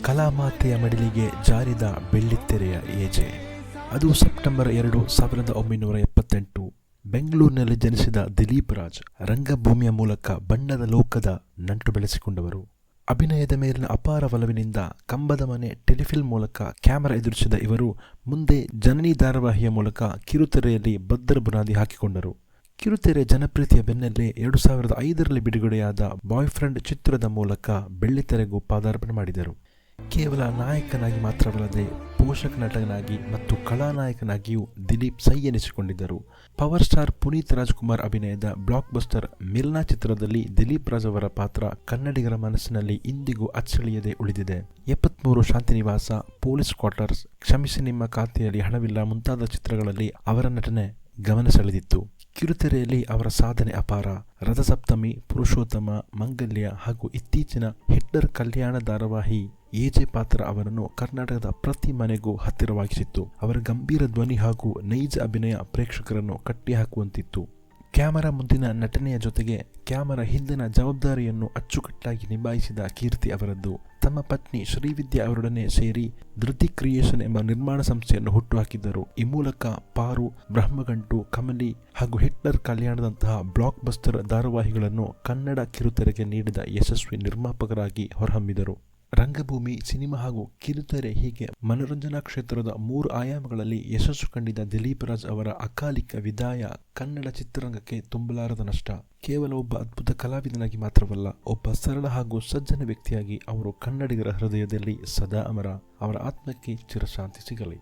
ಕಲಾಮಾತೆಯ ಮಡಿಲಿಗೆ ಜಾರಿದ ಬೆಳ್ಳಿತೆರೆಯ ಏಜೆ. ಅದು ಸೆಪ್ಟೆಂಬರ್ 2, 1978. ಬೆಂಗಳೂರಿನಲ್ಲಿ ಜನಿಸಿದ ದಿಲೀಪ್ ರಾಜ್ ರಂಗಭೂಮಿಯ ಮೂಲಕ ಬಣ್ಣದ ಲೋಕದ ನಂಟು ಬೆಳೆಸಿಕೊಂಡವರು. ಅಭಿನಯದ ಮೇಲಿನ ಅಪಾರ ಒಲವಿನಿಂದ ಕಂಬದ ಮನೆ ಟೆಲಿಫಿಲ್ಮ್ ಮೂಲಕ ಕ್ಯಾಮೆರಾ ಎದುರಿಸಿದ ಇವರು ಮುಂದೆ ಜನನಿ ಧಾರಾವಾಹಿಯ ಮೂಲಕ ಕಿರುತೆರೆಯಲ್ಲಿ ಭದ್ರ ಬುನಾದಿ ಹಾಕಿಕೊಂಡರು. ಕಿರುತೆರೆ ಜನಪ್ರಿಯತೆಯ ಬೆನ್ನಲ್ಲೇ 2005ರಲ್ಲಿ ಬಿಡುಗಡೆಯಾದ ಬಾಯ್ ಫ್ರೆಂಡ್ ಚಿತ್ರದ ಮೂಲಕ ಬೆಳ್ಳಿತೆರೆಗೂ ಪಾದಾರ್ಪಣೆ ಮಾಡಿದರು. ಕೇವಲ ನಾಯಕನಾಗಿ ಮಾತ್ರವಲ್ಲದೆ ಪೋಷಕ ನಟನಾಗಿ ಮತ್ತು ಕಲಾನಾಯಕನಾಗಿಯೂ ದಿಲೀಪ್ ಸೈ ಎನಿಸಿಕೊಂಡಿದ್ದರು. ಪವರ್ ಸ್ಟಾರ್ ಪುನೀತ್ ರಾಜ್ಕುಮಾರ್ ಅಭಿನಯದ ಬ್ಲಾಕ್ ಬಸ್ಟರ್ ಮಿಲ್ನಾ ಚಿತ್ರದಲ್ಲಿ ದಿಲೀಪ್ ರಾಜ್ ಅವರ ಪಾತ್ರ ಕನ್ನಡಿಗರ ಮನಸ್ಸಿನಲ್ಲಿ ಇಂದಿಗೂ ಅಚ್ಚಳಿಯದೆ ಉಳಿದಿದೆ. 73 ಶಾಂತಿನಿವಾಸ, ಪೊಲೀಸ್ ಕ್ವಾರ್ಟರ್ಸ್, ಕ್ಷಮಿಸಿ ನಿಮ್ಮ ಖಾತೆಯಲ್ಲಿ ಹಣವಿಲ್ಲ ಮುಂತಾದ ಚಿತ್ರಗಳಲ್ಲಿ ಅವರ ನಟನೆ ಗಮನ ಸೆಳೆದಿತ್ತು. ಕಿರುತೆರೆಯಲ್ಲಿ ಅವರ ಸಾಧನೆ ಅಪಾರ. ರಥಸಪ್ತಮಿ, ಪುರುಷೋತ್ತಮ, ಮಂಗಲ್ಯ ಹಾಗೂ ಇತ್ತೀಚಿನ ಹಿಟ್ಲರ್ ಕಲ್ಯಾಣ ಧಾರಾವಾಹಿ ಏಜೆ ಪಾತ್ರ ಅವರನ್ನು ಕರ್ನಾಟಕದ ಪ್ರತಿ ಮನೆಗೂ ಹತ್ತಿರವಾಗಿಸಿತ್ತು. ಅವರ ಗಂಭೀರ ಧ್ವನಿ ಹಾಗೂ ನೈಜ ಅಭಿನಯ ಪ್ರೇಕ್ಷಕರನ್ನು ಕಟ್ಟಿಹಾಕುವಂತಿತ್ತು. ಕ್ಯಾಮರಾ ಮುಂದಿನ ನಟನೆಯ ಜೊತೆಗೆ ಕ್ಯಾಮರಾ ಹಿಂದಿನ ಜವಾಬ್ದಾರಿಯನ್ನು ಅಚ್ಚುಕಟ್ಟಾಗಿ ನಿಭಾಯಿಸಿದ ಕೀರ್ತಿ ಅವರದ್ದು. ತಮ್ಮ ಪತ್ನಿ ಶ್ರೀವಿದ್ಯಾ ಅವರೊಡನೆ ಸೇರಿ ಧೃತಿ ಕ್ರಿಯೇಷನ್ ಎಂಬ ನಿರ್ಮಾಣ ಸಂಸ್ಥೆಯನ್ನು ಹುಟ್ಟುಹಾಕಿದ್ದರು. ಈ ಮೂಲಕ ಪಾರು, ಬ್ರಹ್ಮಗಂಟು, ಕಮಲಿ ಹಾಗೂ ಹಿಟ್ಲರ್ ಕಲ್ಯಾಣದಂತಹ ಬ್ಲಾಕ್ ಬಸ್ಟರ್ ಧಾರಾವಾಹಿಗಳನ್ನು ಕನ್ನಡ ಕಿರುತೆರೆಗೆ ನೀಡಿದ ಯಶಸ್ವಿ ನಿರ್ಮಾಪಕರಾಗಿ ಹೊರಹೊಮ್ಮಿದರು. ರಂಗಭೂಮಿ, ಸಿನಿಮಾ ಹಾಗೂ ಕಿರುತೆರೆ ಹೀಗೆ ಮನೋರಂಜನಾ ಕ್ಷೇತ್ರದ 3 ಆಯಾಮಗಳಲ್ಲಿ ಯಶಸ್ಸು ಕಂಡಿದ್ದ ದಿಲೀಪ್ ರಾಜ್ ಅವರ ಅಕಾಲಿಕ ವಿದಾಯ ಕನ್ನಡ ಚಿತ್ರರಂಗಕ್ಕೆ ತುಂಬಲಾರದ ನಷ್ಟ. ಕೇವಲ ಒಬ್ಬ ಅದ್ಭುತ ಕಲಾವಿದನಾಗಿ ಮಾತ್ರವಲ್ಲ, ಒಬ್ಬ ಸರಳ ಹಾಗೂ ಸಜ್ಜನ ವ್ಯಕ್ತಿಯಾಗಿ ಅವರು ಕನ್ನಡಿಗರ ಹೃದಯದಲ್ಲಿ ಸದಾ ಅಮರ. ಅವರ ಆತ್ಮಕ್ಕೆ ಚಿರಶಾಂತಿ ಸಿಗಲಿ.